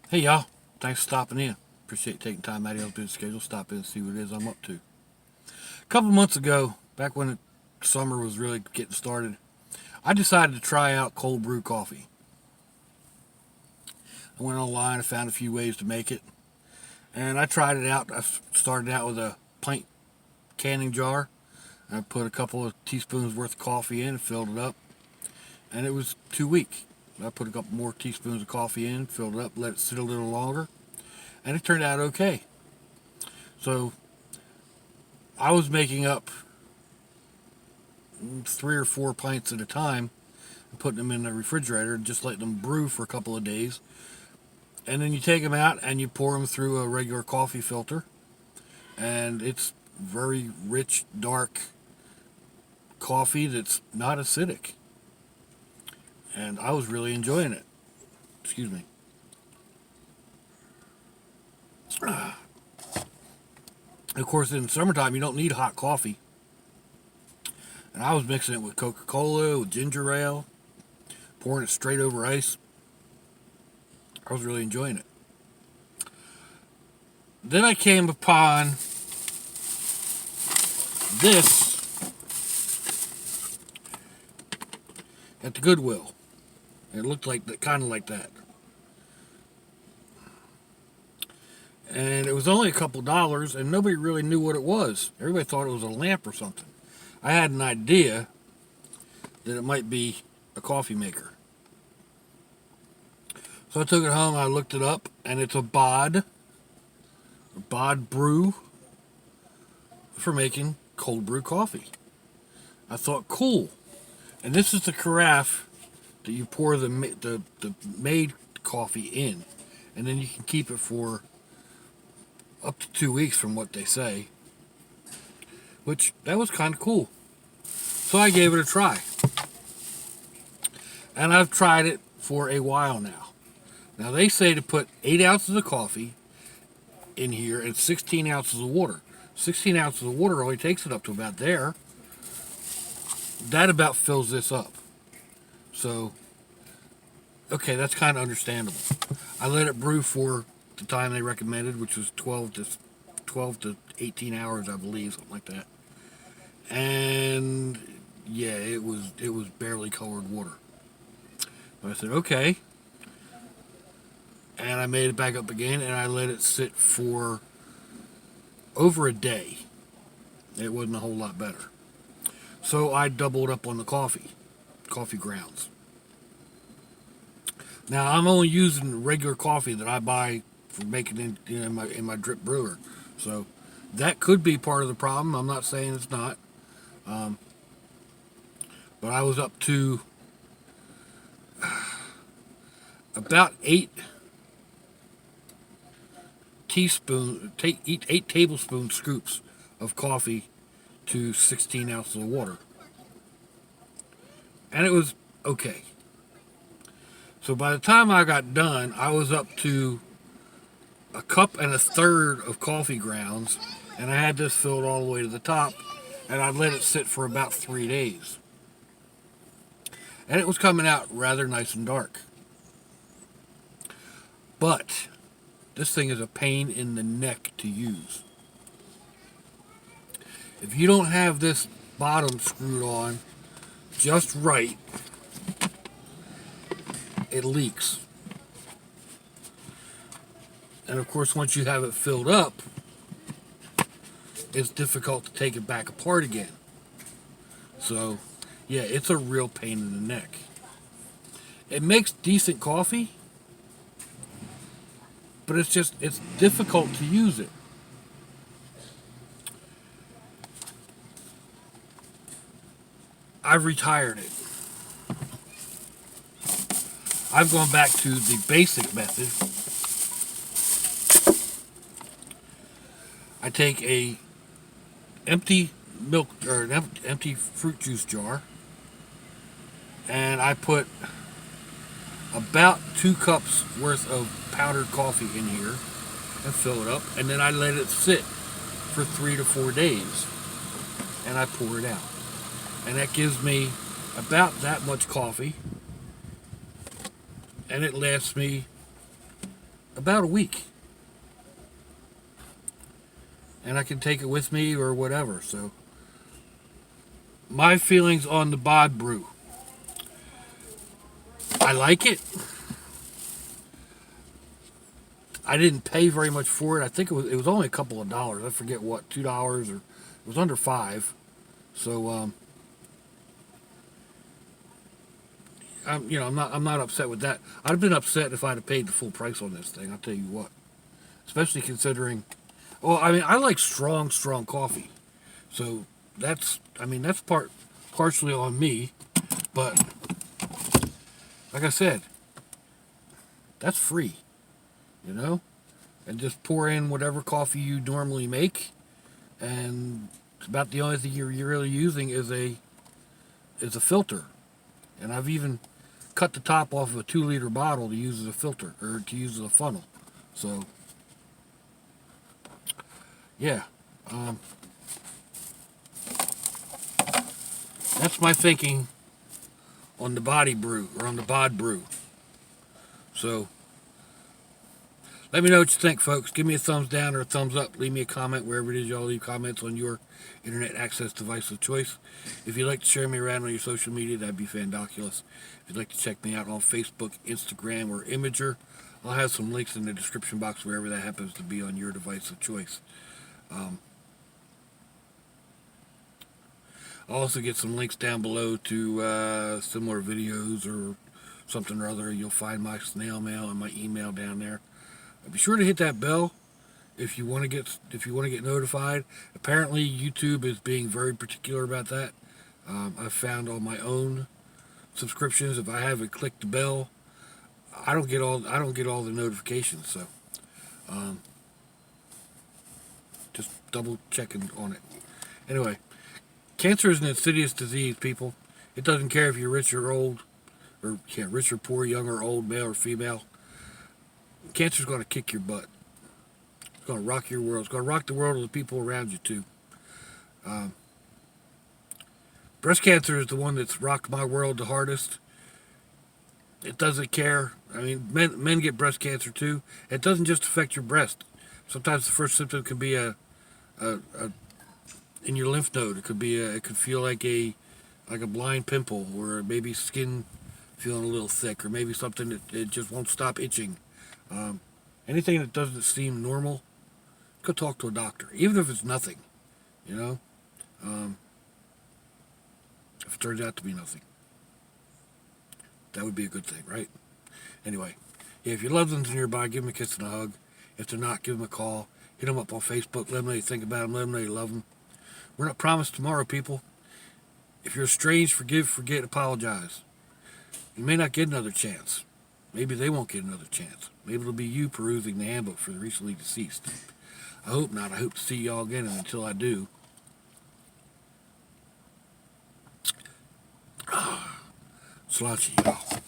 Hey y'all, thanks for stopping in. Appreciate taking time out of your busy schedule. Stop in and see what it is I'm up to. A couple months ago, back when the summer was really getting started, I decided to try out cold brew coffee. I went online and found a few ways to make it, and I tried it out. I started out with a pint canning jar. I put a couple of teaspoons worth of coffee in and filled it up, and it was too weak. I put a couple more teaspoons of coffee in, filled it up, let it sit a little longer, and it turned out okay. So I was making up 3 or 4 pints at a time and putting them in the refrigerator and just letting them brew for a couple of days. And then you take them out and you pour them through a regular coffee filter, and it's very rich, dark coffee that's not acidic. And I was really enjoying it. Excuse me. Of course, in summertime, you don't need hot coffee. And I was mixing it with Coca-Cola, with ginger ale, pouring it straight over ice. I was really enjoying it. Then I came upon this at the Goodwill. It looked like that, kind of like that. And it was only a couple dollars, and nobody really knew what it was. Everybody thought it was a lamp or something. I had an idea that it might be a coffee maker. So I took it home, I looked it up, and it's a Bod Brew for making cold brew coffee. I thought, cool. And this is the carafe that you pour the made coffee in, and then you can keep it for up to 2 weeks from what they say, which that was kind of cool. So I gave it a try, and I've tried it for a while now. Now they say to put 8 ounces of coffee in here and 16 ounces of water. 16 ounces of water only takes it up to about there. That about fills this up. So, okay, that's kind of understandable. I let it brew for the time they recommended, which was 12 to 18 hours, I believe, something like that. And yeah, it was barely colored water. But I said, okay. And I made it back up again, and I let it sit for over a day. It wasn't a whole lot better. So I doubled up on the coffee grounds. Now I'm only using regular coffee that I buy for making in my drip brewer. So that could be part of the problem. I'm not saying it's not. But I was up to about 8 tablespoon scoops of coffee to 16 ounces of water. And it was okay. So by the time I got done, I was up to 1.25 cups of coffee grounds, and I had this filled all the way to the top, and I let it sit for about 3 days. And it was coming out rather nice and dark. But this thing is a pain in the neck to use. If you don't have this bottom screwed on just right, it leaks. And of course, once you have it filled up, it's difficult to take it back apart again. So, yeah, it's a real pain in the neck. It makes decent coffee, but it's difficult to use it. I've retired it. I've gone back to the basic method. I take a empty milk or an empty fruit juice jar, and I put about 2 cups worth of powdered coffee in here and fill it up, and then I let it sit for 3 to 4 days, and I pour it out. And that gives me about that much coffee, and it lasts me about a week. And I can take it with me or whatever. So, my feelings on the Bod Brew. I like it. I didn't pay very much for it. I think it was only a couple of dollars. I forget what, $2 or it was under $5. So I'm not upset with that. I'd have been upset if I'd have paid the full price on this thing. I'll tell you what, especially considering. Well, I mean, I like strong coffee, so that's partially on me, but like I said, that's free, you know, and just pour in whatever coffee you normally make, and it's about the only thing you're really using is a filter, and I've even cut the top off of a 2-liter bottle to use as a filter or to use as a funnel. So yeah, that's my thinking on the Body Brew or on the Bod Brew. So let me know what you think, folks. Give me a thumbs down or a thumbs up. Leave me a comment wherever it is y'all leave comments on your internet access device of choice. If you'd like to share me around on your social media, that'd be fandoculous. If you'd like to check me out on Facebook, Instagram, or Imager, I'll have some links in the description box wherever that happens to be on your device of choice. I'll also get some links down below to similar videos or something or other. You'll find my snail mail and my email down there. Be sure to hit that bell if you want to get notified. Apparently, YouTube is being very particular about that. I've found on my own subscriptions, if I haven't clicked the bell, I don't get all the notifications. So, just double checking on it. Anyway, cancer is an insidious disease, people. It doesn't care if you're rich or old, rich or poor, young or old, male or female. Cancer's going to kick your butt. It's going to rock your world. It's going to rock the world of the people around you, too. Breast cancer is the one that's rocked my world the hardest. It doesn't care. I mean, men get breast cancer, too. It doesn't just affect your breast. Sometimes the first symptom can be in your lymph node. It could feel like a blind pimple, or maybe skin feeling a little thick, or maybe something that it just won't stop itching. Anything that doesn't seem normal, go talk to a doctor, even if it's nothing, you know. If it turns out to be nothing, that would be a good thing, right? Anyway, yeah, if your loved ones are nearby, give them a kiss and a hug. If they're not, give them a call. Hit them up on Facebook. Let them know you think about them. Let them know you love them. We're not promised tomorrow, people. If you're estranged, forgive, forget, apologize. You may not get another chance. Maybe they won't get another chance. Maybe it'll be you perusing the handbook for the recently deceased. I hope not. I hope to see y'all again, and until I do, Sriracha, y'all.